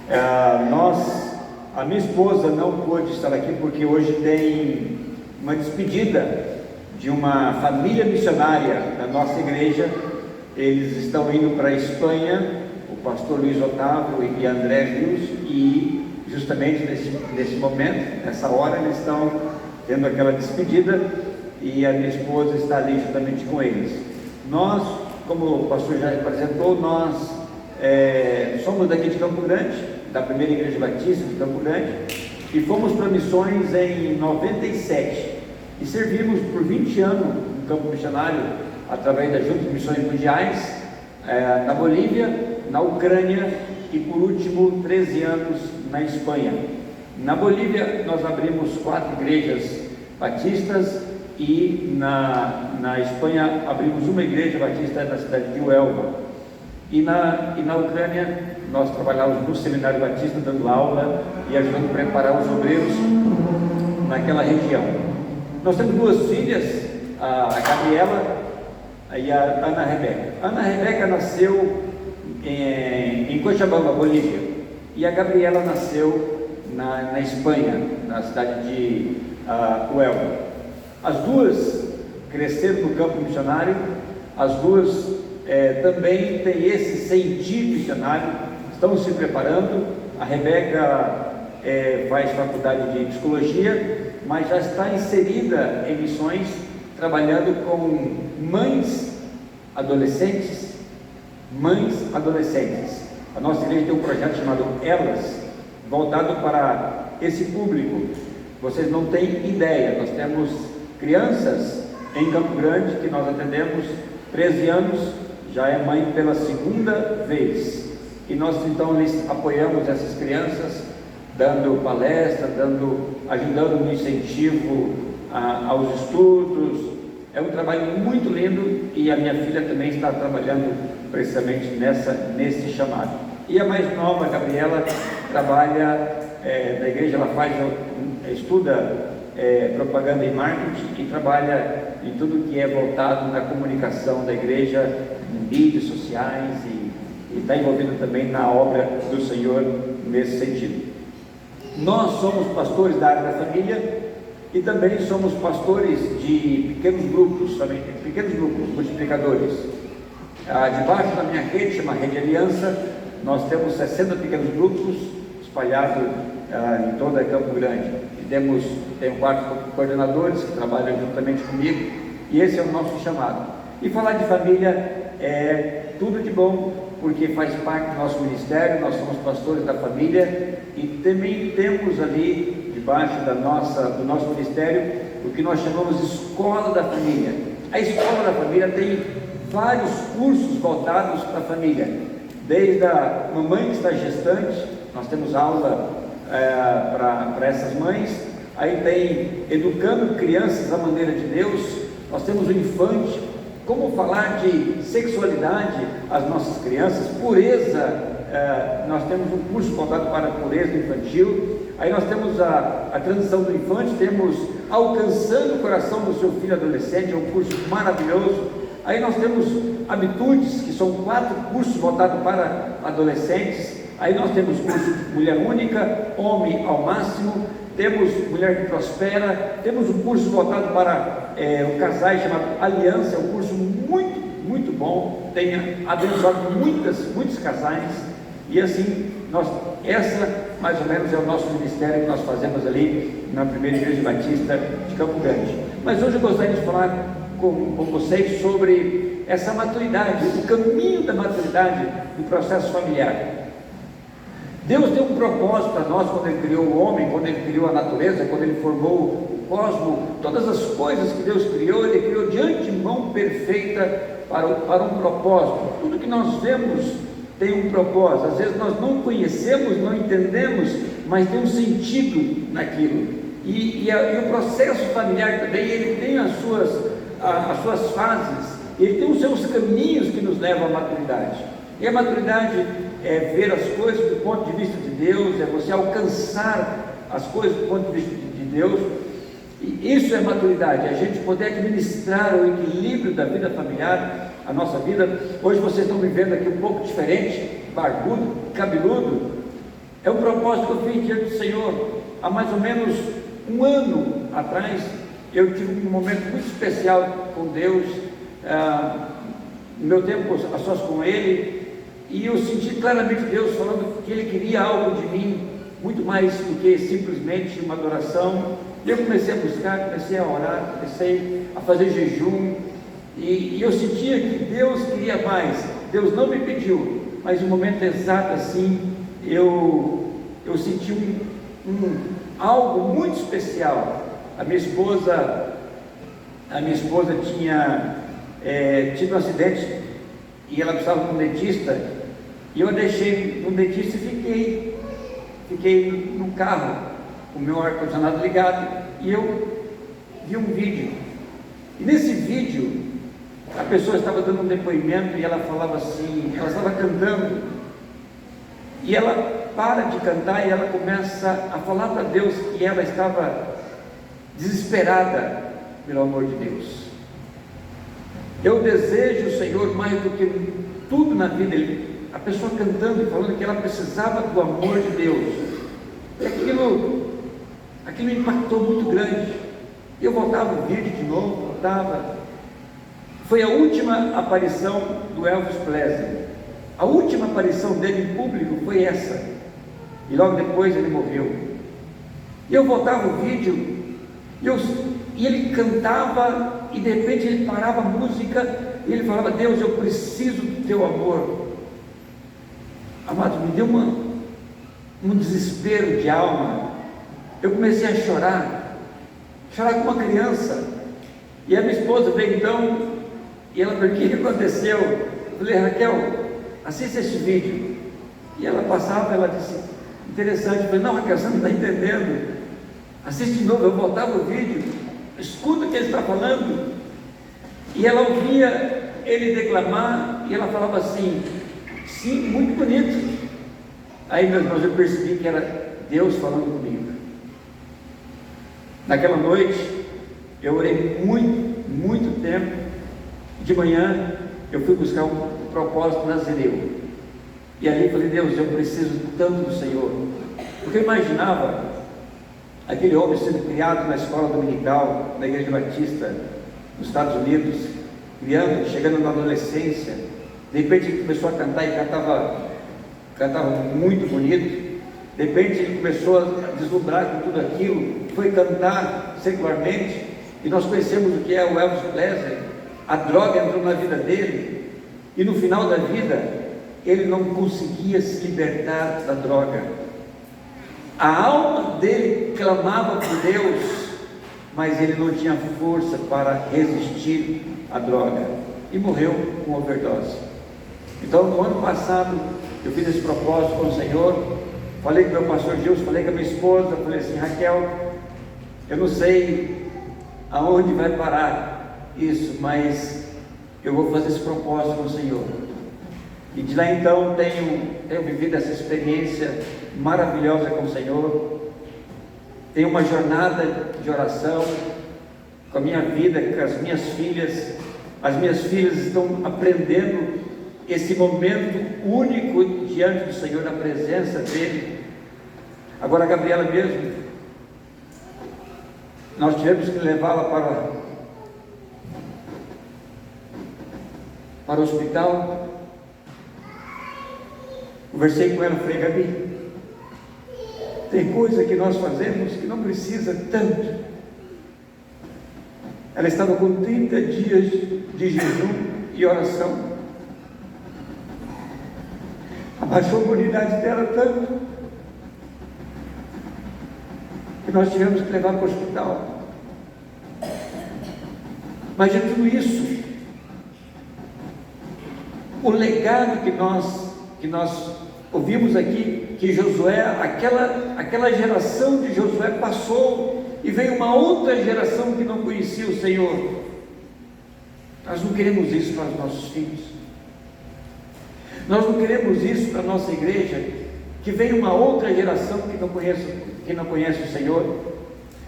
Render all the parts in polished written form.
A minha esposa não pôde estar aqui porque hoje tem uma despedida de uma família missionária da nossa igreja. Eles estão indo para a Espanha, o pastor Luiz Otávio e André Rios, e justamente nesse momento, nessa hora, eles estão tendo aquela despedida e a minha esposa está ali juntamente com eles. Nós, como o pastor já apresentou, nós somos daqui de Campo Grande, da primeira igreja batista de Campo Grande, e fomos para missões em 97 e servimos por 20 anos no campo missionário através da Junta de Missões Mundiais, na Bolívia, na Ucrânia e por último 13 anos na Espanha. Na Bolívia nós abrimos 4 igrejas batistas e na Espanha abrimos uma igreja batista na cidade de Huelva. E na Ucrânia nós trabalhávamos no seminário batista dando aula e ajudando a preparar os obreiros naquela região. Nós temos 2 filhas, a Gabriela e a Ana Rebeca. A Ana Rebeca nasceu em Cochabamba, Bolívia, e a Gabriela nasceu na Espanha, na cidade de Huelva. As 2 cresceram no campo missionário, as 2 também têm esse sentir missionário, estão se preparando. A Rebeca faz faculdade de psicologia, mas já está inserida em missões, trabalhando com mães adolescentes. A nossa igreja tem um projeto chamado Elas, voltado para esse público. Vocês não têm ideia, nós temos crianças em Campo Grande que nós atendemos, 13 anos, já é mãe pela 2ª vez, e nós então apoiamos essas crianças, dando palestra, ajudando no incentivo aos estudos. É um trabalho muito lindo, e a minha filha também está trabalhando precisamente nesse chamado. E a mais nova, a Gabriela, trabalha na igreja, ela estuda propaganda e marketing, e trabalha em tudo que é voltado na comunicação da igreja, em mídias sociais, e está envolvida também na obra do Senhor nesse sentido. Nós somos pastores da área da família e também somos pastores de pequenos grupos multiplicadores. Debaixo da minha rede, chama Rede Aliança, nós temos 60 pequenos grupos espalhados em toda Campo Grande. Tenho 4 coordenadores que trabalham juntamente comigo, e esse é o nosso chamado. E falar de família é tudo de bom, porque faz parte do nosso ministério. Nós somos pastores da família e também temos ali, debaixo do nosso ministério, o que nós chamamos de Escola da Família. A Escola da Família tem vários cursos voltados para a família, desde a mamãe que está gestante, nós temos aula para essas mães, aí tem Educando Crianças à Maneira de Deus, nós temos o Infante, como falar de sexualidade às nossas crianças, pureza, nós temos um curso voltado para a pureza infantil, aí nós temos a transição do infante, temos Alcançando o Coração do Seu Filho Adolescente, é um curso maravilhoso. Aí nós temos Habitudes, que são 4 cursos voltados para adolescentes. Aí nós temos curso Mulher Única, Homem ao Máximo, temos Mulher que Prospera, temos um curso voltado para o casais chamado Aliança, é um curso muito, muito bom, tem abençoado muitos casais, e assim, essa mais ou menos é o nosso ministério que nós fazemos ali na primeira igreja batista de Campo Grande. Mas hoje eu gostaria de falar com vocês sobre essa maturidade, o caminho da maturidade do processo familiar. Deus deu um propósito para nós quando Ele criou o homem, quando Ele criou a natureza, quando Ele formou o cosmos, todas as coisas que Deus criou, Ele criou de antemão perfeita para um propósito. Tudo que nós vemos tem um propósito. Às vezes nós não conhecemos, não entendemos, mas tem um sentido naquilo. E o processo familiar também, ele tem as suas fases, ele tem os seus caminhos que nos levam à maturidade. E a maturidade é ver as coisas do ponto de vista de Deus, é você alcançar as coisas do ponto de vista de Deus, e isso é maturidade, a gente poder administrar o equilíbrio da vida familiar, a nossa vida. Hoje vocês estão me vendo aqui um pouco diferente, barbudo, cabeludo, É um propósito que eu fiz diante do Senhor. Há mais ou menos um ano atrás, eu tive um momento muito especial com Deus, no meu tempo a sós com Ele, e eu senti claramente Deus falando que Ele queria algo de mim, muito mais do que simplesmente uma adoração. E eu comecei a buscar, comecei a orar, comecei a fazer jejum, e eu sentia que Deus queria mais. Deus não me pediu, mas no momento exato assim, eu senti algo muito especial. A minha esposa tinha tido um acidente e ela precisava de um dentista, e eu a deixei no dentista e fiquei no carro com o meu ar-condicionado ligado, e eu vi um vídeo, e nesse vídeo a pessoa estava dando um depoimento e ela falava assim, ela estava cantando, e ela para de cantar e ela começa a falar para Deus que ela estava desesperada pelo amor de Deus. Eu desejo o Senhor mais do que tudo na vida. A pessoa cantando e falando que ela precisava do amor de Deus, e aquilo me impactou muito grande. E eu voltava o vídeo de novo, foi a última aparição do Elvis Presley. A última aparição dele em público foi essa, e logo depois ele morreu. E eu voltava o vídeo, e ele cantava, e de repente ele parava a música, e ele falava: Deus, eu preciso do teu amor. Amado, me deu um desespero de alma. Eu comecei a chorar como uma criança. E a minha esposa veio então, e ela perguntou: o que aconteceu? Eu falei: Raquel, assista esse vídeo. E ela passava, ela disse: interessante. Eu falei: não, Raquel, você não está entendendo. Assiste de novo. Eu voltava o vídeo, escuta o que ele está falando. E ela ouvia ele declamar, e ela falava assim: sim, muito bonito. Aí, meus irmãos, eu percebi que era Deus falando comigo. Naquela noite, eu orei muito, muito tempo. De manhã, eu fui buscar um propósito nazireu. E ali falei: Deus, eu preciso tanto do Senhor. Porque eu imaginava aquele homem sendo criado na escola dominical, na Igreja Batista, nos Estados Unidos, chegando na adolescência. De repente ele começou a cantar e cantava muito bonito. De repente ele começou a deslumbrar com tudo aquilo, foi cantar secularmente, e nós conhecemos o que é o Elvis Presley. A droga entrou na vida dele, e no final da vida ele não conseguia se libertar da droga. A alma dele clamava por Deus, mas ele não tinha força para resistir à droga, e morreu com overdose. Então, no ano passado, eu fiz esse propósito com o Senhor. Falei com o meu pastor Gilson, falei com a minha esposa, falei assim: Raquel, eu não sei aonde vai parar isso, mas eu vou fazer esse propósito com o Senhor. E de lá então tenho vivido essa experiência maravilhosa com o Senhor. Tenho uma jornada de oração com a minha vida, com as minhas filhas. As minhas filhas estão aprendendo esse momento único diante do Senhor, na presença dEle. Agora a Gabriela mesmo, nós tivemos que levá-la para o hospital. Conversei com ela, falei: Gabi, tem coisa que nós fazemos que não precisa tanto. Ela estava com 30 dias de jejum e oração. Abaixou a imunidade dela tanto que nós tivemos que levar para o hospital. Mas de tudo isso, o legado que nós ouvimos aqui, que Josué, aquela geração de Josué passou, e veio uma outra geração que não conhecia o Senhor. Nós não queremos isso para os nossos filhos. Nós não queremos isso para a nossa igreja, que venha uma outra geração que não conhece o Senhor.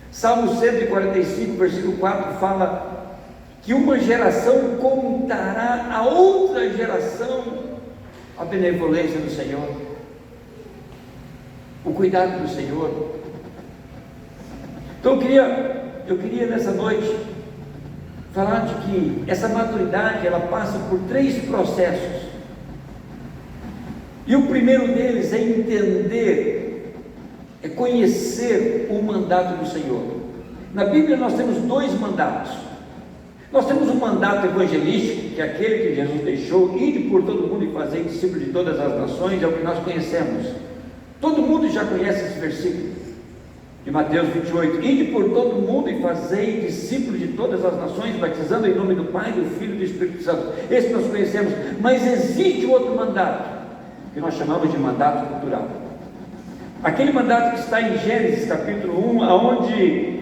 Salmo 145, versículo 4 fala que uma geração contará a outra geração a benevolência do Senhor. o cuidado do Senhor. Então eu queria nessa noite falar de que essa maturidade, ela passa por 3 processos. E o primeiro deles é entender, é conhecer o mandato do Senhor. Na Bíblia nós temos 2 mandatos. Nós temos um mandato evangelístico, que é aquele que Jesus deixou: ide por todo mundo e fazer discípulos de todas as nações, é o que nós conhecemos. Todo mundo já conhece esse versículo de Mateus 28, ide por todo mundo e fazei discípulos de todas as nações, batizando em nome do Pai, do Filho e do Espírito Santo. Esse nós conhecemos, mas existe outro mandato, que nós chamamos de mandato cultural. Aquele mandato que está em Gênesis capítulo 1, onde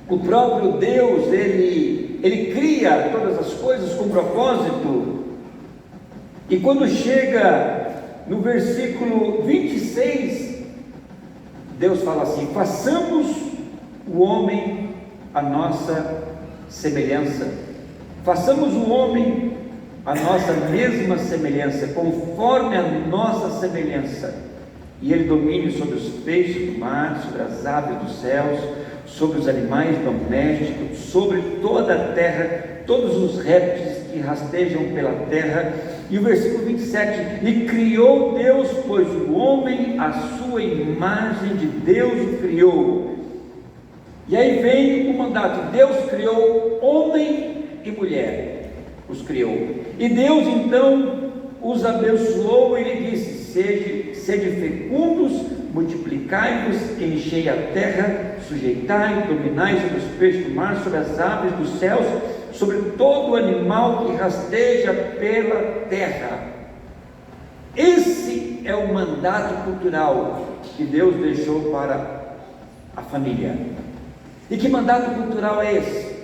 o próprio Deus, ele cria todas as coisas com propósito, e quando chega no versículo 26, Deus fala assim: façamos o homem a nossa semelhança, façamos o homem a nossa mesma semelhança, conforme a nossa semelhança, e ele domine sobre os peixes do mar, sobre as aves dos céus, sobre os animais domésticos, sobre toda a terra, todos os répteis que rastejam pela terra. E o versículo 27, e criou Deus, pois o homem à sua imagem de Deus o criou. E aí vem o mandato: Deus criou homem e mulher, os criou. E Deus então os abençoou e lhe disse: sede fecundos, multiplicai-vos, enchei a terra, sujeitai, dominai sobre os peixes do mar, sobre as aves dos céus, sobre todo animal que rasteja pela terra. Esse é o mandato cultural que Deus deixou para a família. E que mandato cultural é esse?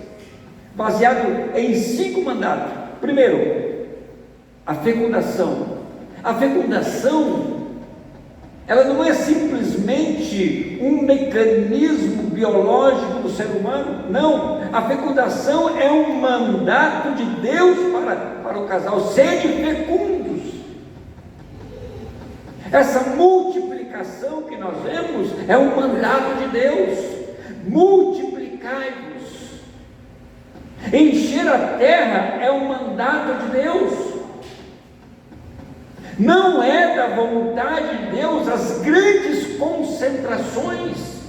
Baseado em 5 mandatos. Primeiro, a fecundação. A fecundação, ela não é simplesmente um mecanismo biológico do ser humano. Não, a fecundação é um mandato de Deus para o casal. Sede fecundos. Essa multiplicação que nós vemos é um mandato de Deus. Multiplicai-vos. Encher a terra é um mandato de Deus. Não é da vontade de Deus as grandes concentrações.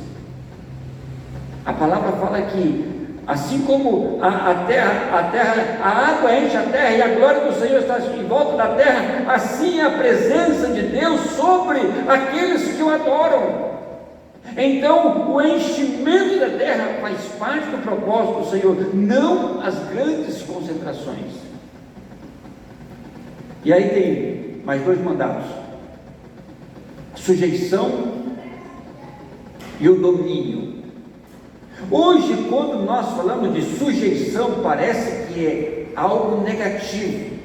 A palavra fala que assim como a água enche a terra e a glória do Senhor está em volta da terra, assim é a presença de Deus sobre aqueles que o adoram. Então o enchimento da terra faz parte do propósito do Senhor, não as grandes concentrações. E aí tem mais 2 mandatos: a sujeição e o domínio. Hoje, quando nós falamos de sujeição, parece que é algo negativo.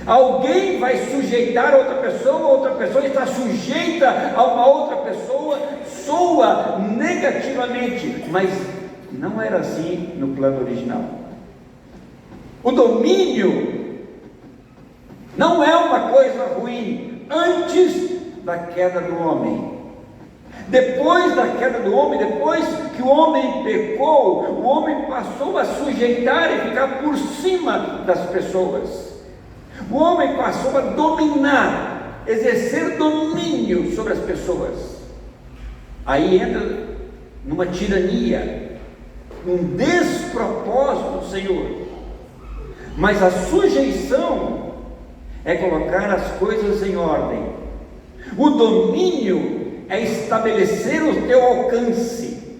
Alguém vai sujeitar outra pessoa está sujeita a uma outra pessoa, soa negativamente, mas não era assim no plano original. O domínio não é uma coisa ruim antes da queda do homem. Depois da queda do homem, depois que o homem pecou, o homem passou a sujeitar e ficar por cima das pessoas. O homem passou a dominar, exercer domínio sobre as pessoas. Aí entra numa tirania, num despropósito do Senhor. Mas a sujeição é colocar as coisas em ordem. O domínio é estabelecer o teu alcance.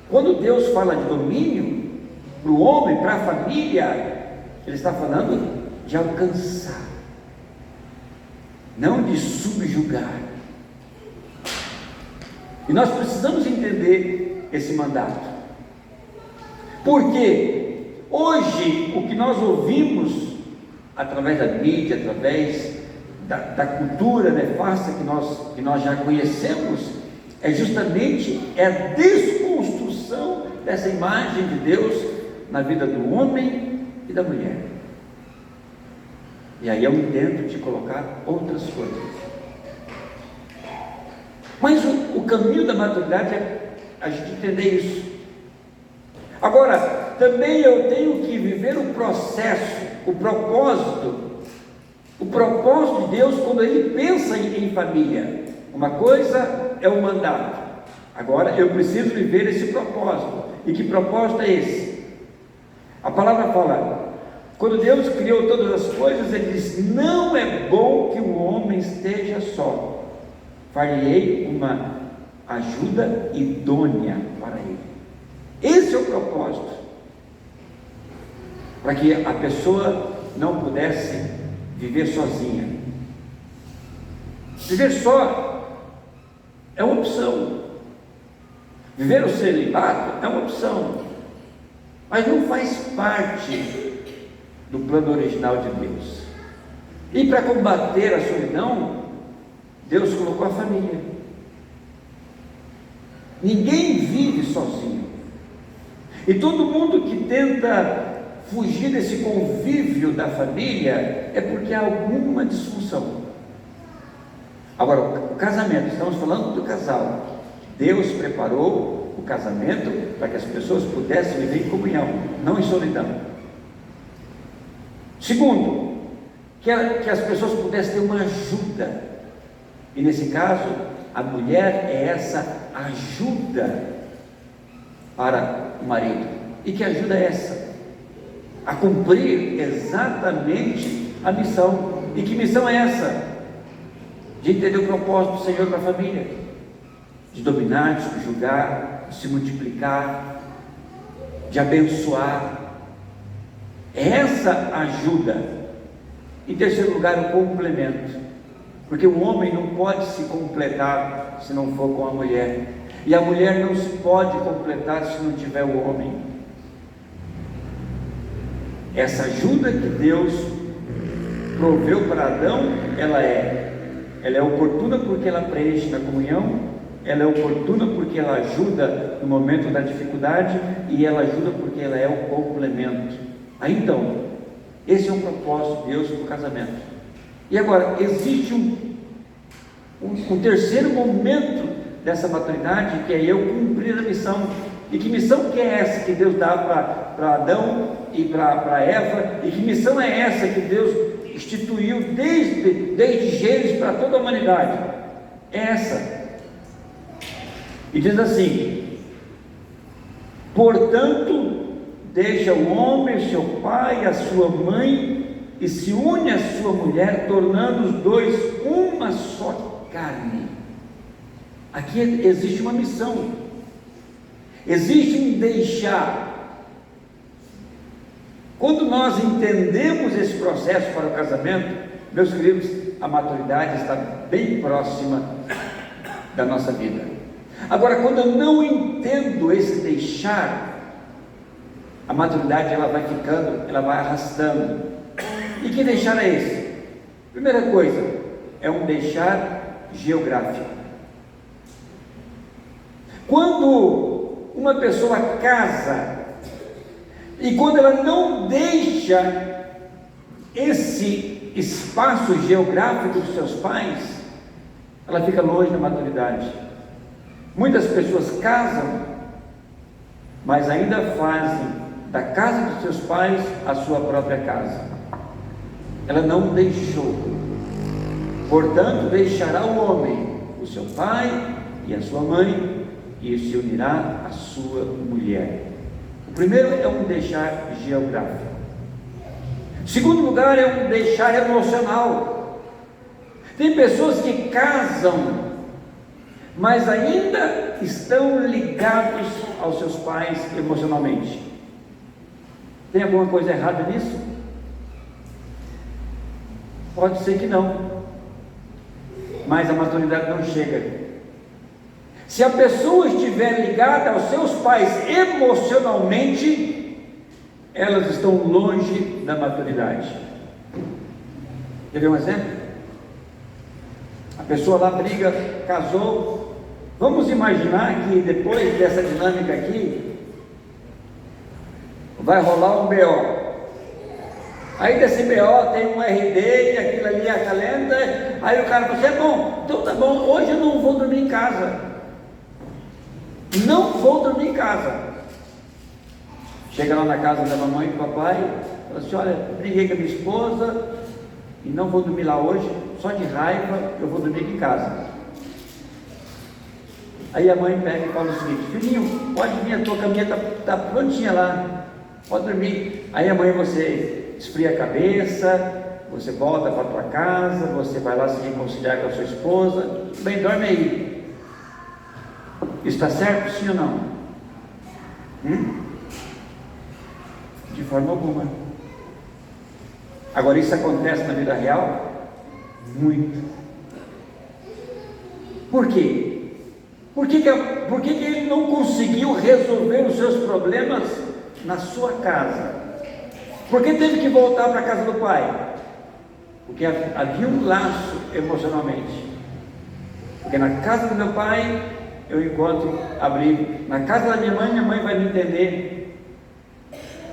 Quando Deus fala de domínio para o homem, para a família, Ele está falando de alcançar, não de subjugar. E nós precisamos entender esse mandato, porque hoje o que nós ouvimos através da mídia, através da cultura nefasta que nós já conhecemos, é justamente a desconstrução dessa imagem de Deus na vida do homem e da mulher. E aí eu intento te colocar outras coisas. caminho da maturidade é a gente entender isso. Agora, também eu tenho que viver o processo, o propósito de Deus quando Ele pensa em família. Uma coisa é o mandato, agora eu preciso viver esse propósito. E que propósito é esse? A palavra fala, quando Deus criou todas as coisas, Ele diz: não é bom que o homem esteja só, far-lhe-ei uma ajuda idônea para ele. Esse é o propósito, para que a pessoa não pudesse viver sozinha. Viver só é uma opção, viver o celibato é uma opção, mas não faz parte do plano original de Deus. E para combater a solidão, Deus colocou a família. Ninguém vive sozinho, e todo mundo que tenta fugir desse convívio da família é porque há alguma disfunção. Agora, o casamento, estamos falando do casal. Deus preparou o casamento para que as pessoas pudessem viver em comunhão, não em solidão. Segundo, que as pessoas pudessem ter uma ajuda, e nesse caso, a mulher é essa ajuda para o marido. E que ajuda é essa? A cumprir exatamente a missão. E que missão é essa? De entender o propósito do Senhor para a família, de dominar, de subjugar, de se multiplicar, de abençoar. Essa ajuda. Em terceiro lugar, o complemento, porque o homem não pode se completar se não for com a mulher, e a mulher não se pode completar se não tiver o homem. Essa ajuda que Deus proveu para Adão, ela é oportuna porque ela preenche na comunhão, ela é oportuna porque ela ajuda no momento da dificuldade, e ela ajuda porque ela é o complemento. Aí então, esse é um propósito de Deus para o casamento. E agora, existe um terceiro momento dessa maturidade, que é eu cumprir a missão. E que missão que é essa que Deus dá para Adão e para Eva? E que missão é essa que Deus instituiu desde Gênesis para toda a humanidade? É essa. E diz assim: portanto, deixa o homem, seu pai, a sua mãe, e se une à sua mulher, tornando os dois uma só carne. Aqui existe uma missão, existe um deixar. Quando nós entendemos esse processo para o casamento, meus queridos, a maturidade está bem próxima da nossa vida. Agora, quando eu não entendo esse deixar, a maturidade ela vai ficando, ela vai arrastando. E que deixar é esse? Primeira coisa, é um deixar geográfico. Quando uma pessoa casa, e quando ela não deixa esse espaço geográfico dos seus pais, ela fica longe da maturidade. Muitas pessoas casam, mas ainda fazem da casa dos seus pais a sua própria casa. Ela não deixou. Portanto, deixará o homem o seu pai e a sua mãe, e se unirá à sua mulher. O primeiro é um deixar geográfico. O segundo lugar é um deixar emocional. Tem pessoas que casam, mas ainda estão ligados aos seus pais emocionalmente. Tem alguma coisa errada nisso? Pode ser que não, mas a maturidade não chega. Se a pessoa estiver ligada aos seus pais emocionalmente, elas estão longe da maturidade. Quer ver um exemplo? A pessoa lá briga, casou. Vamos imaginar que depois dessa dinâmica aqui, vai rolar um BO. Aí desse BO tem um RD e aquilo ali acalenta. Aí o cara fala assim: é bom, então tá bom, hoje eu não vou dormir em casa. não vou dormir em casa. Chega lá na casa da mamãe e do papai, fala assim: olha, briguei com a minha esposa e não vou dormir lá hoje, só de raiva eu vou dormir aqui em casa. Aí a mãe pega e fala o seguinte: filhinho, pode vir, a tua caminha está prontinha lá, pode dormir. Aí amanhã você esfria a cabeça, você volta para a tua casa, você vai lá se reconciliar com a sua esposa, bem, dorme aí. Isso está certo, sim ou não? De forma alguma. Agora, isso acontece na vida real? Muito. Por quê? Por que ele não conseguiu resolver os seus problemas na sua casa? Por que teve que voltar para a casa do pai? Porque havia um laço emocionalmente. Porque na casa do meu pai eu encontro abrigo, na casa da minha mãe vai me entender.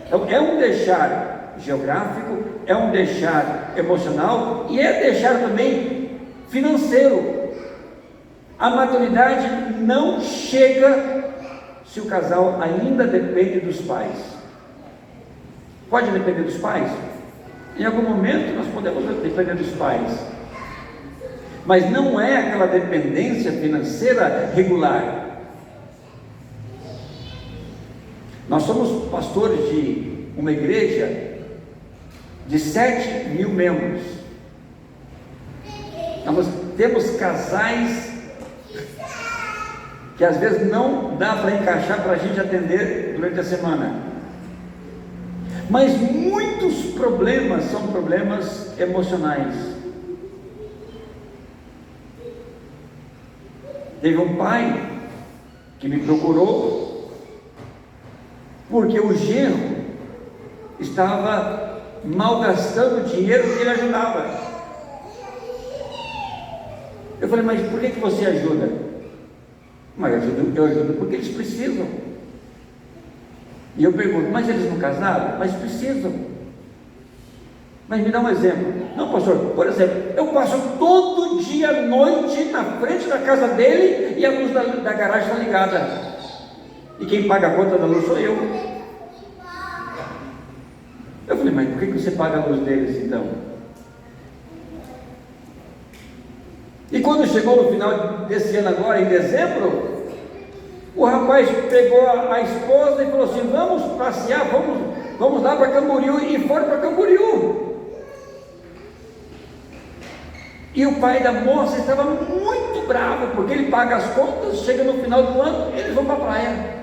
Então é um deixar geográfico, é um deixar emocional e é deixar também financeiro. A maturidade não chega se o casal ainda depende dos pais. Pode depender dos pais? Em algum momento nós podemos depender dos pais, mas não é aquela dependência financeira regular. Nós somos pastores de uma igreja de 7.000 membros. Nós temos casais que às vezes não dá para encaixar para a gente atender durante a semana. Mas muitos problemas são problemas emocionais. Teve um pai que me procurou porque o genro estava malgastando o dinheiro que ele ajudava. Eu falei: mas por que você ajuda? Mas eu ajudo porque eles precisam. E eu pergunto: mas eles não casaram? Mas precisam. Mas me dá um exemplo. Não, pastor, por exemplo, eu passo todo dia à noite na frente da casa dele e a luz da garagem está ligada. E quem paga a conta da luz sou eu. Eu falei: mas por que você paga a luz deles então? E quando chegou no final desse ano agora, em dezembro, o rapaz pegou a esposa e falou assim: vamos passear, vamos lá para Camboriú. E foram para Camboriú. E o pai da moça estava muito bravo, porque ele paga as contas, chega no final do ano, eles vão para a praia.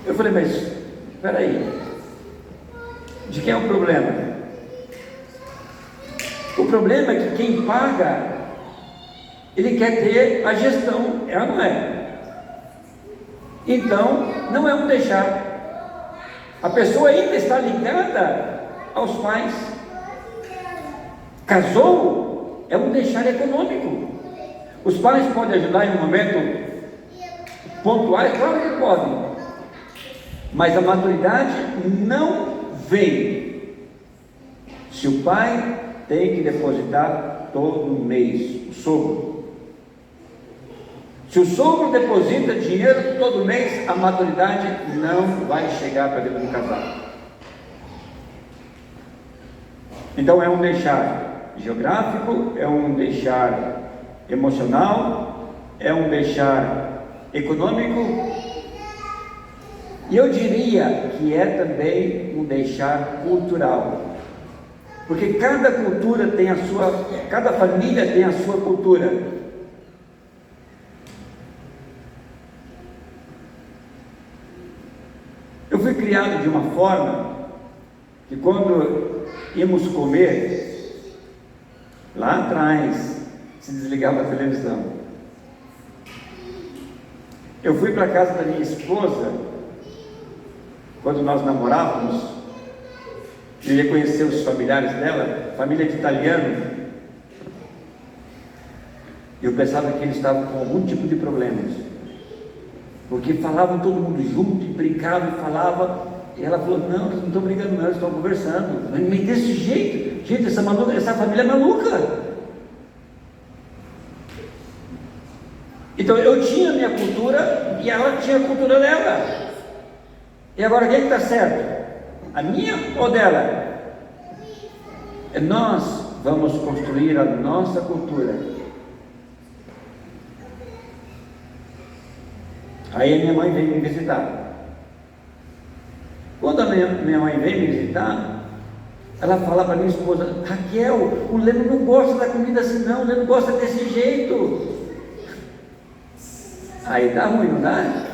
Eu falei: mas espera aí, de quem é o problema? O problema é que quem paga, ele quer ter a gestão, é ou não é? Então, não é um deixar. A pessoa ainda está ligada aos pais. Casou, é um deixar econômico. Os pais podem ajudar em um momento pontuais, claro que podem. Mas a maturidade não vem se o pai tem que depositar todo mês, o sogro. Se o sogro deposita dinheiro todo mês, a maturidade não vai chegar para dentro do casal. Então é um deixar geográfico, é um deixar emocional, é um deixar econômico, e eu diria que é também um deixar cultural. Porque cada cultura tem a sua, cada família tem a sua cultura. Eu fui criado de uma forma que quando íamos comer, lá atrás se desligava a televisão. Eu fui para a casa da minha esposa, quando nós namorávamos. Eu ia conhecer os familiares dela, família de italiano. Eu pensava que eles estavam com algum tipo de problemas, porque falavam todo mundo junto, e brincavam e falavam. E ela falou: não, eles não estão brigando não, eles estão conversando. Mas desse jeito, gente, essa família é maluca. Então eu tinha a minha cultura e ela tinha a cultura dela. E agora quem está certo? A minha ou dela? Nós vamos construir a nossa cultura. Aí a minha mãe veio me visitar. Quando a minha mãe veio me visitar, ela fala para minha esposa: Raquel, o Leno não gosta da comida assim não, o Leno gosta desse jeito. Aí dá ruim, não dá?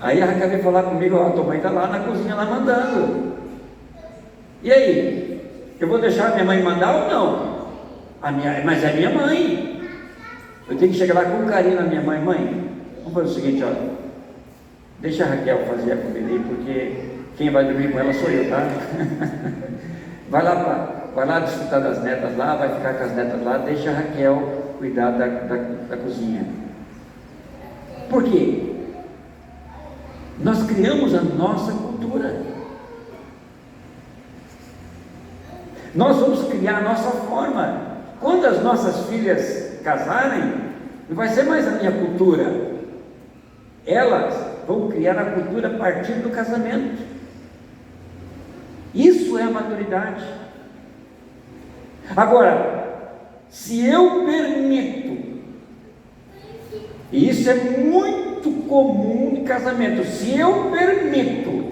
Aí a Raquel veio falar comigo: ó, tua mãe está lá na cozinha, lá mandando. E aí? Eu vou deixar a minha mãe mandar ou não? Mas é minha mãe. Eu tenho que chegar lá com carinho na minha mãe. Mãe, vamos fazer o seguinte, olha, deixa a Raquel fazer a comida aí, porque quem vai dormir com ela sou eu, tá? Vai lá desfrutar das netas lá, vai ficar com as netas lá, deixa a Raquel cuidar da cozinha. Por quê? Nós criamos a nossa cultura. Nós vamos criar a nossa forma. Quando as nossas filhas casarem, não vai ser mais a minha cultura. Elas vão criar a cultura a partir do casamento. Isso é a maturidade. Agora, se eu permito, e isso é muito comum em casamento, se eu permito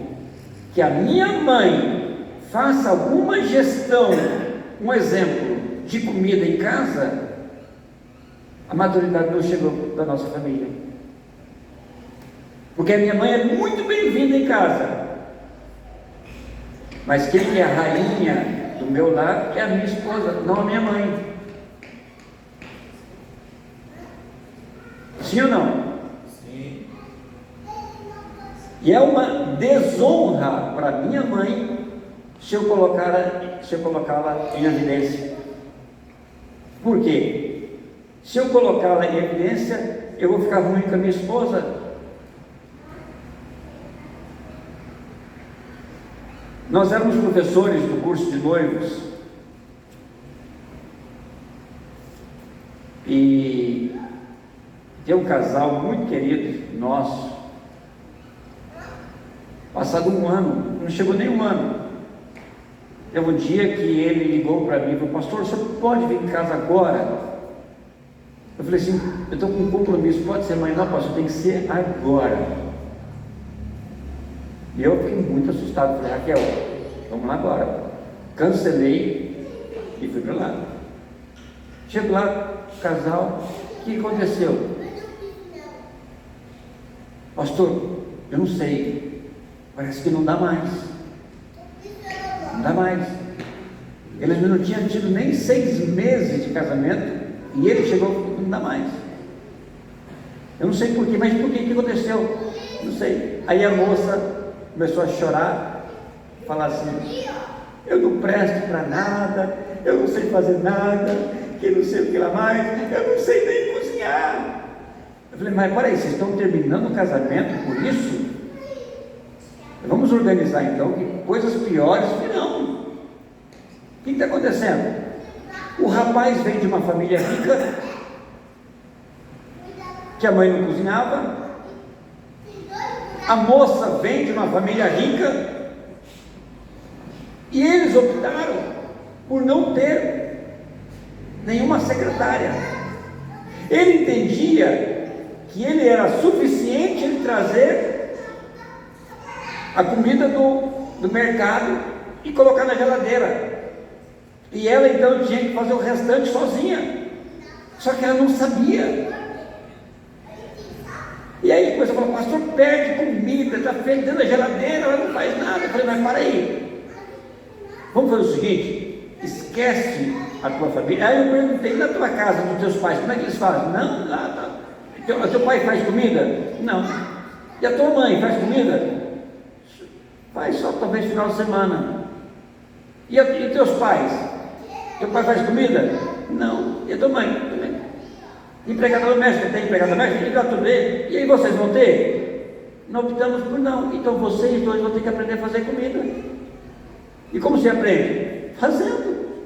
que a minha mãe faça alguma gestão, um exemplo de comida em casa, a maturidade não chegou da nossa família. Porque a minha mãe é muito bem-vinda em casa, mas quem é a rainha do meu lar é a minha esposa, não a minha mãe. Sim ou não? Sim. E é uma desonra para minha mãe se eu colocá-la em evidência. Por quê? Se eu colocá-la em evidência, eu vou ficar ruim com a minha esposa. Nós éramos professores do curso de noivos e tem um casal muito querido nosso. Passado um ano, não chegou nem um ano, teve um dia que ele ligou para mim e falou: pastor, o senhor pode vir em casa agora? Eu falei assim: eu estou com um compromisso, pode ser amanhã? Não, pastor, tem que ser agora. E eu fiquei muito assustado, falei: Raquel, vamos lá agora. Cancelei e fui para lá. Chego lá, casal, o que aconteceu? Pastor, eu não sei, parece que não dá mais. Não dá mais. Eles não tinham tido nem 6 meses de casamento e ele chegou e falou: não dá mais. Eu não sei porquê, mas por que aconteceu? Não sei. Aí a moça começou a chorar, falar assim: eu não presto para nada, eu não sei fazer nada, que não sei o que lá mais, eu não sei nem cozinhar. Eu falei: mas peraí, vocês estão terminando o casamento por isso? Vamos organizar então, que coisas piores virão. O que está acontecendo? O rapaz vem de uma família rica, que a mãe não cozinhava. A moça vem de uma família rica, e eles optaram por não ter nenhuma secretária. Ele entendia que ele era suficiente em trazer a comida do mercado e colocar na geladeira, e ela então tinha que fazer o restante sozinha. Só que ela não sabia. E aí depois eu falei: pastor, perde comida, está dentro da geladeira, ela não faz nada. Eu falei: mas para aí, vamos fazer o seguinte, esquece a tua família. Aí eu perguntei: na tua casa, dos teus pais, como é que eles fazem? Não, lá. Teu pai faz comida? Não. E a tua mãe faz comida? Faz só talvez final de semana. E teus pais? Teu pai faz comida? Não. E a tua mãe? Também. Empregada doméstica? Tem empregada doméstica? E tudo bem. E aí vocês vão ter? Não optamos por não. Então vocês dois vão ter que aprender a fazer comida. E como você aprende? Fazendo.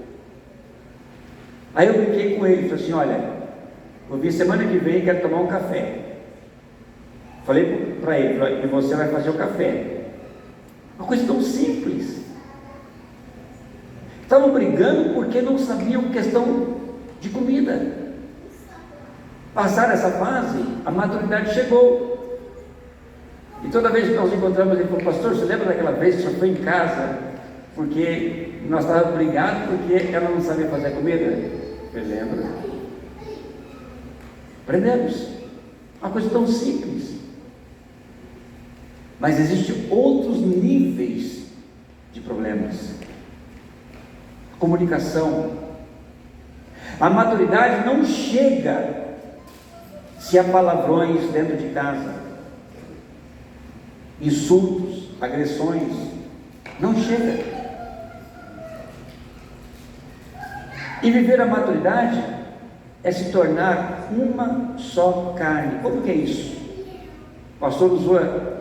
Aí eu brinquei com ele, falei assim: olha, eu vi semana que vem, quero tomar um café. Falei para ele, e você vai fazer o café. Uma coisa tão simples. Estavam brigando porque não sabiam questão de comida. Passaram essa fase, a maturidade chegou. E toda vez que nós encontramos, ele falou: pastor, você lembra daquela vez que o senhor foi em casa porque nós estávamos brigados porque ela não sabia fazer comida? Eu lembro. Aprendemos. Uma coisa tão simples. Mas existem outros níveis de problemas. Comunicação. A maturidade não chega se há palavrões dentro de casa, insultos, agressões. Não chega. E viver a maturidade é se tornar uma só carne. Como que é isso? O pastor usou a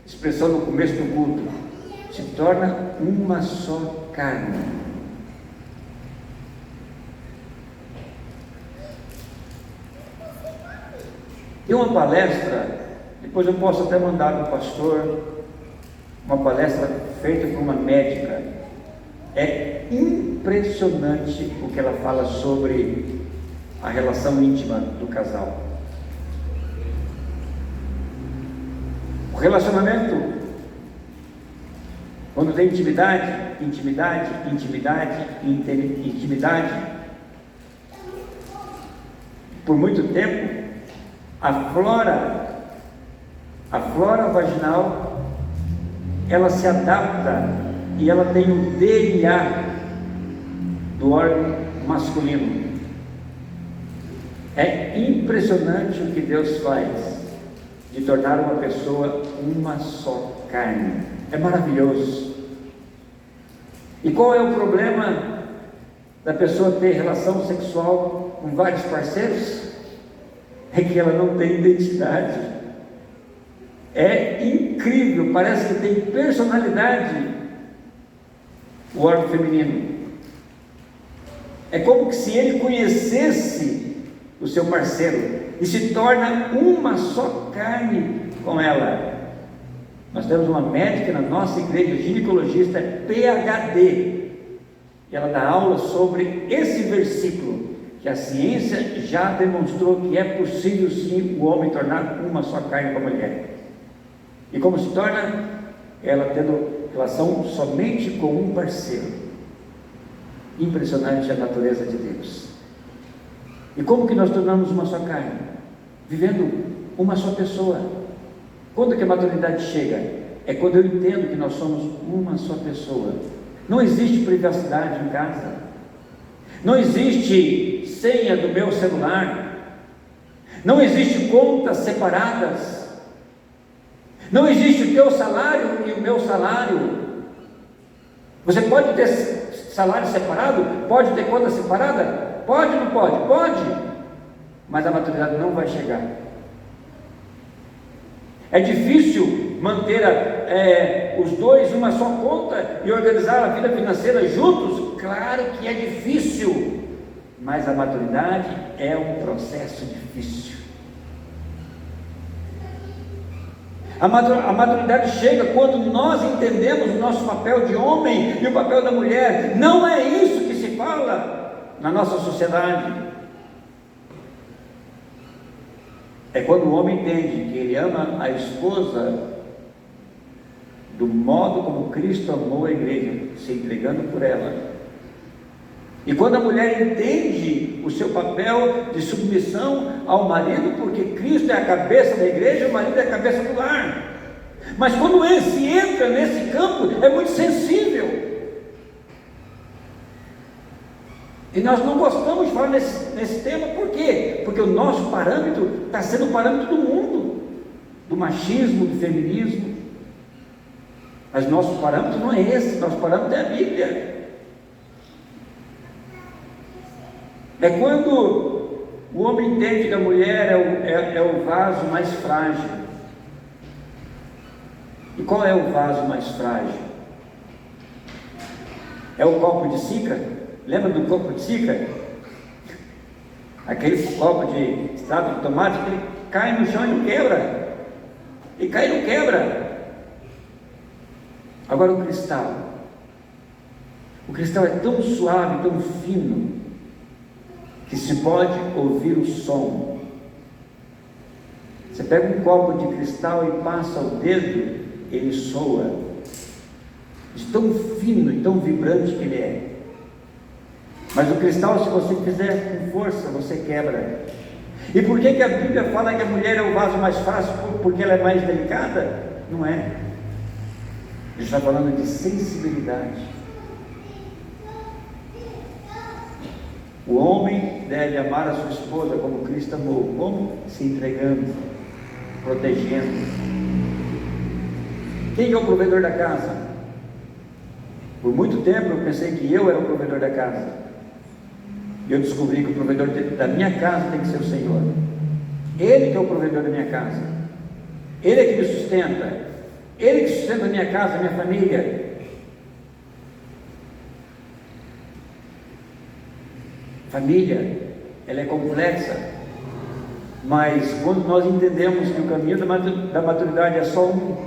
expressão no começo do culto: se torna uma só carne. Tem uma palestra, depois eu posso até mandar para o pastor, uma palestra feita por uma médica. É impressionante o que ela fala sobre a relação íntima do casal. O relacionamento, quando tem intimidade, por muito tempo, a flora vaginal, ela se adapta e ela tem o DNA do órgão masculino. É impressionante o que Deus faz de tornar uma pessoa uma só carne. É maravilhoso. E qual é o problema da pessoa ter relação sexual com vários parceiros? É que ela não tem identidade. É incrível, parece que tem personalidade o órgão feminino. É como se ele conhecesse o seu parceiro e se torna uma só carne com ela. Nós temos uma médica na nossa igreja, ginecologista, PhD, e ela dá aula sobre esse versículo, que a ciência já demonstrou que é possível sim o homem tornar uma só carne com a mulher. E como se torna? Ela tendo relação somente com um parceiro. Impressionante a natureza de Deus. E como que nós tornamos uma só carne? Vivendo uma só pessoa. Quando que a maturidade chega? É quando eu entendo que nós somos uma só pessoa. Não existe privacidade em casa. Não existe senha do meu celular. Não existe contas separadas. Não existe o teu salário e o meu salário. Você pode ter salário separado? Pode ter conta separada? Pode ou não pode? Pode. Mas a maturidade não vai chegar. É difícil manter os dois uma só conta e organizar a vida financeira juntos? Claro que é difícil, mas a maturidade é um processo difícil. A maturidade chega quando nós entendemos o nosso papel de homem e o papel da mulher. Não é isso que se fala na nossa sociedade. É quando o homem entende que ele ama a esposa do modo como Cristo amou a igreja, se entregando por ela. E quando a mulher entende o seu papel de submissão ao marido, porque Cristo é a cabeça da igreja, o marido é a cabeça do lar. Mas quando ele se entra nesse campo, é muito sensível. E nós não gostamos de falar nesse tema, por quê? Porque o nosso parâmetro está sendo o parâmetro do mundo, do machismo, do feminismo. Mas nosso parâmetro não é esse, nosso parâmetro é a Bíblia. É quando o homem entende que a mulher é o vaso mais frágil. E qual é o vaso mais frágil? É o copo de Sica? Lembra do copo de Sica? Aquele copo de extrato de tomate, ele cai no chão e não quebra. E cai e não quebra. Agora o cristal é tão suave, tão fino, que se pode ouvir o som. Você pega um copo de cristal e passa o dedo, ele soa, de tão fino e tão vibrante que ele é. Mas o cristal, se você fizer com força, você quebra. E por que a Bíblia fala que a mulher é o vaso mais fácil? Porque ela é mais delicada? Não é. Ele está falando de sensibilidade. O homem deve amar a sua esposa como Cristo amou. Como? Se entregando, protegendo. Quem é o provedor da casa? Por muito tempo eu pensei que eu era o provedor da casa. E eu descobri que o provedor da minha casa tem que ser o Senhor. Ele que é o provedor da minha casa. Ele é que me sustenta. Ele que sustenta a minha casa, a minha família. Família, ela é complexa, mas quando nós entendemos que o caminho da maturidade é só um,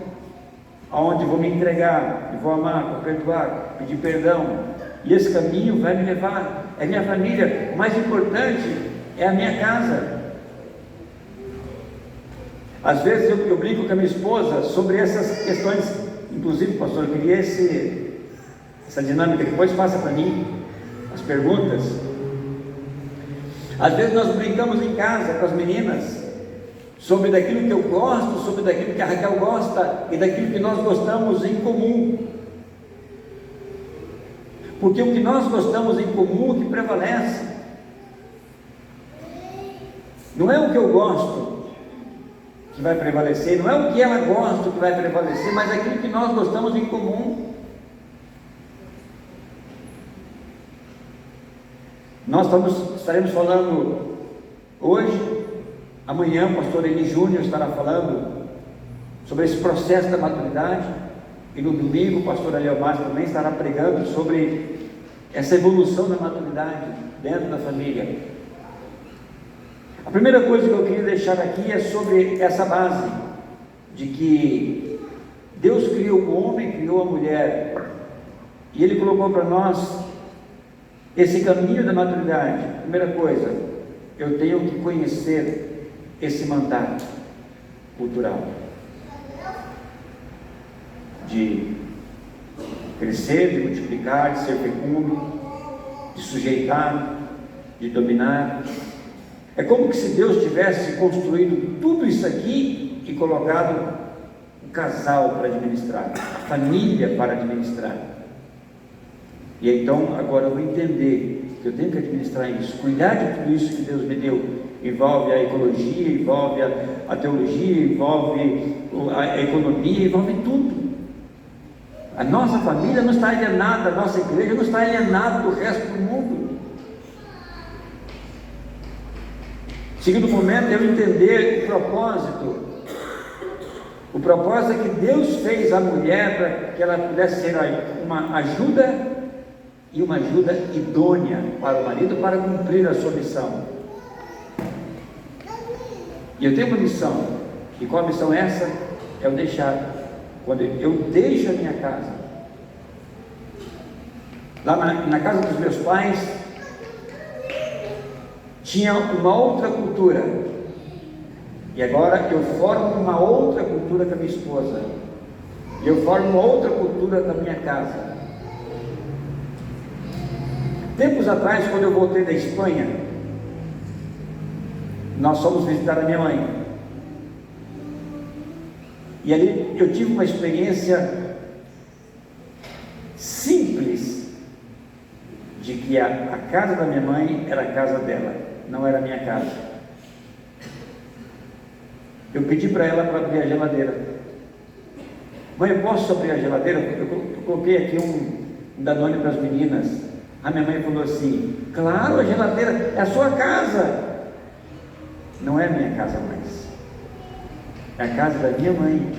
aonde vou me entregar, vou amar, vou perdoar, pedir perdão, e esse caminho vai me levar, é minha família. O mais importante é a minha casa. Às vezes eu brinco com a minha esposa sobre essas questões, inclusive, pastor, eu queria essa dinâmica, depois passa para mim as perguntas. Às vezes nós brincamos em casa com as meninas sobre daquilo que eu gosto, sobre daquilo que a Raquel gosta e daquilo que nós gostamos em comum. Porque o que nós gostamos em comum é o que prevalece. Não é o que eu gosto que vai prevalecer, não é o que ela gosta que vai prevalecer, mas aquilo que nós gostamos em comum. Nós estaremos falando hoje, amanhã o pastor Eli Júnior estará falando sobre esse processo da maturidade, e no domingo o pastor Eliomar também estará pregando sobre essa evolução da maturidade dentro da família. A primeira coisa que eu queria deixar aqui é sobre essa base, de que Deus criou o homem, criou a mulher, e Ele colocou para nós esse caminho da maturidade. Primeira coisa, eu tenho que conhecer esse mandato cultural de crescer, de multiplicar, de ser fecundo, de sujeitar, de dominar. É como que se Deus tivesse construído tudo isso aqui e colocado um casal para administrar, a família para administrar. E então agora eu vou entender que eu tenho que administrar isso, cuidar de tudo isso que Deus me deu. Envolve a ecologia, envolve a teologia, envolve a economia, envolve tudo. A nossa família não está alienada, a nossa igreja não está alienada do resto do mundo. Segundo momento, eu entender o propósito. O propósito é que Deus fez a mulher para que ela pudesse ser uma ajuda, e uma ajuda idônea para o marido para cumprir a sua missão. E eu tenho uma missão, e qual a missão é essa? É eu deixar. Quando eu deixo a minha casa, lá na casa dos meus pais, tinha uma outra cultura, e agora eu formo uma outra cultura com a minha esposa, e eu formo uma outra cultura com a minha casa. Tempos atrás, quando eu voltei da Espanha, nós fomos visitar a minha mãe, e ali eu tive uma experiência simples, de que a casa da minha mãe era a casa dela, não era a minha casa. Eu pedi para ela para abrir a geladeira. Mãe, eu posso abrir a geladeira? Eu coloquei aqui um Danone para as meninas. A minha mãe falou assim: claro, a geladeira é a sua casa. Não é a minha casa mais, é a casa da minha mãe.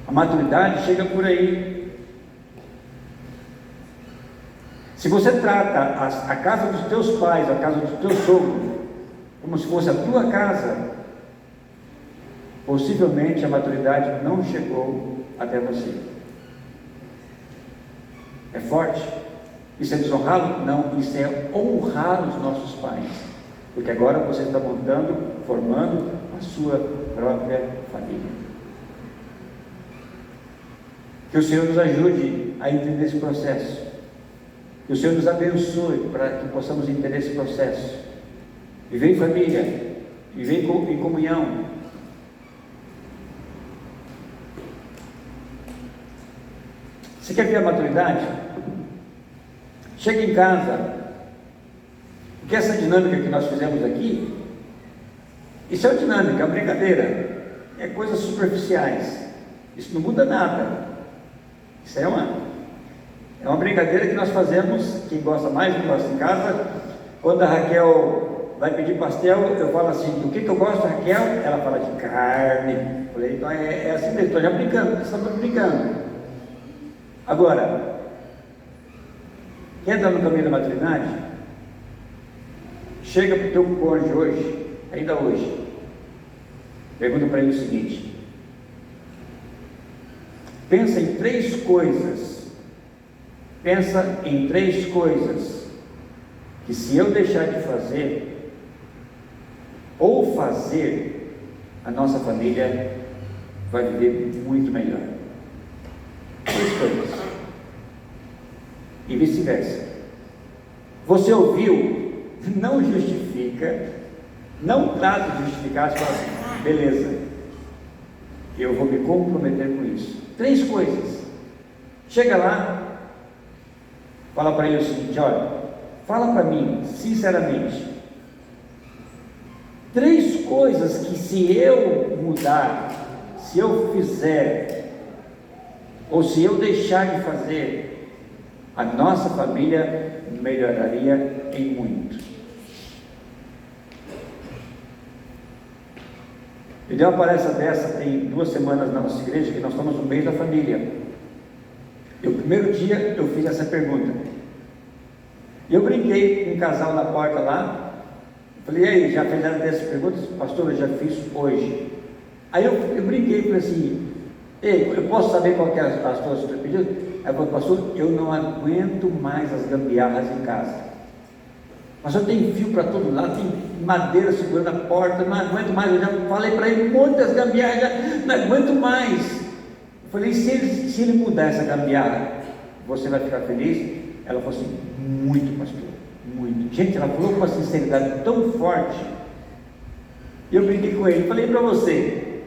A maturidade chega por aí. Se você trata a casa dos teus pais, a casa do teu sogro, como se fosse a tua casa, possivelmente a maturidade não chegou até você. É forte? Isso é desonrá-lo? Não, isso é honrar os nossos pais, porque agora você está montando, formando a sua própria família. Que o Senhor nos ajude a entender esse processo, que o Senhor nos abençoe para que possamos entender esse processo, viver em família, viver em comunhão. Você quer ver a maturidade? Chega em casa, porque essa dinâmica que nós fizemos aqui, isso é uma dinâmica, é uma brincadeira, é coisas superficiais, isso não muda nada, isso é uma brincadeira que nós fazemos. Quem gosta mais, quem gosta em casa, quando a Raquel vai pedir pastel, eu falo assim: do que eu gosto, Raquel? Ela fala de carne. Eu falei, então é assim mesmo, estou já brincando, estamos brincando. Agora, quer entrar no caminho da maturidade? Chega para o teu cônjuge hoje, ainda hoje, pergunta para ele o seguinte: pensa em três coisas que, se eu deixar de fazer ou fazer, a nossa família vai viver muito melhor. Três coisas. E vice-versa. Você ouviu, não justifica, não trata de justificar, você fala assim: beleza, eu vou me comprometer com isso. Três coisas. Chega lá, fala para ele o seguinte: olha, fala para mim, sinceramente, três coisas que, se eu mudar, se eu fizer, ou se eu deixar de fazer, a nossa família melhoraria em muito. Eu dei uma palestra dessa tem 2 semanas na nossa igreja, que nós estamos no mês da família. E o primeiro dia eu fiz essa pergunta. E eu brinquei com um casal na porta lá. Falei: e aí, já fizeram dessas perguntas? Pastor, eu já fiz hoje. Aí eu brinquei, falei assim: ei, eu posso saber qual que é as tuas pedidos? Aí eu falei: pastor, eu não aguento mais as gambiarras em casa. Pastor, tem fio para todo lado, tem madeira segurando a porta, não aguento mais. Eu já falei para ele um monte das gambiarras, já não aguento mais. Eu falei: se ele mudar essa gambiarra, você vai ficar feliz? Ela falou assim: muito, pastor, muito. Gente, ela falou com uma sinceridade tão forte. E eu brinquei com ele, falei para você.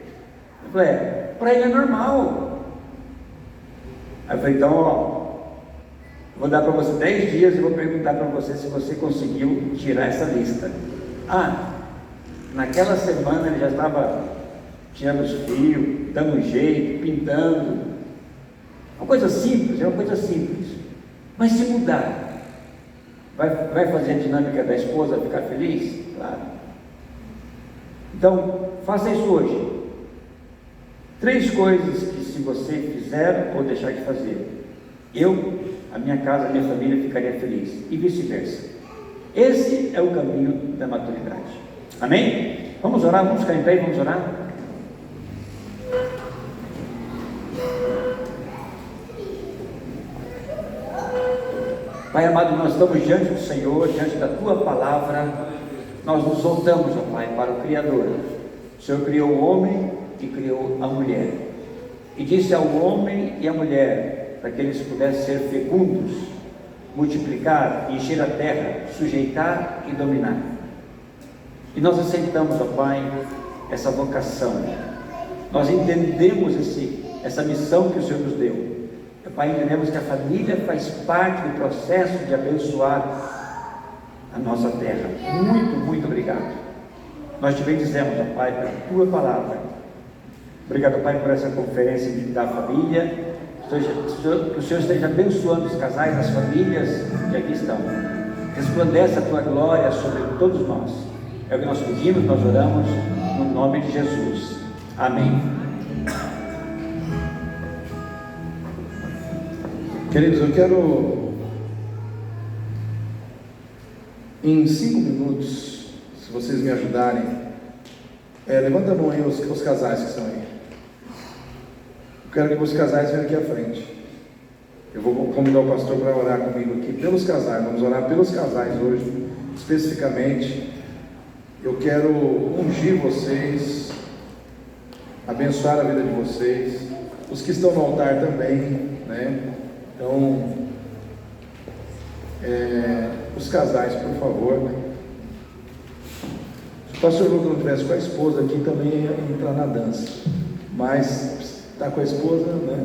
Eu falei: para ele é normal. Aí eu falei: então, vou dar para você 10 dias e vou perguntar para você se você conseguiu tirar essa lista. Naquela semana ele já estava tirando os fios, dando um jeito, pintando. Uma coisa simples, é uma coisa simples. Mas se mudar, vai fazer a dinâmica da esposa ficar feliz? Claro. Então, faça isso hoje. 3 coisas que, se você fizer ou deixar de fazer, a minha casa, a minha família ficaria feliz, e vice-versa. Esse é o caminho da maturidade. Amém? Vamos orar, vamos ficar em pé e vamos orar. Pai amado, nós estamos diante do Senhor, diante da Tua palavra. Nós nos voltamos, ó Pai, para o Criador. O Senhor criou o homem e criou a mulher, e disse ao homem e à mulher para que eles pudessem ser fecundos, multiplicar, encher a terra, sujeitar e dominar. E nós aceitamos, ó Pai, essa vocação. Nós entendemos essa missão que o Senhor nos deu. Pai, entendemos que a família faz parte do processo de abençoar a nossa terra. Muito, muito obrigado. Nós te bendizemos, ó Pai, pela Tua palavra. Obrigado, Pai, por essa conferência da família. Que o Senhor esteja abençoando os casais, as famílias que aqui estão. Resplandece a Tua glória sobre todos nós. É o que nós pedimos, nós oramos, no nome de Jesus. Amém. Queridos, eu quero Em 5 minutos, se vocês me ajudarem, levanta a mão aí os casais que estão aí. Eu quero que os casais venham aqui à frente. Eu vou convidar o pastor para orar comigo aqui pelos casais. Vamos orar pelos casais hoje, especificamente. Eu quero ungir vocês, abençoar a vida de vocês, os que estão no altar também, né? Então, os casais, por favor. Se o pastor Lucas não estivesse com a esposa aqui, também ia entrar na dança, mas está com a esposa, né?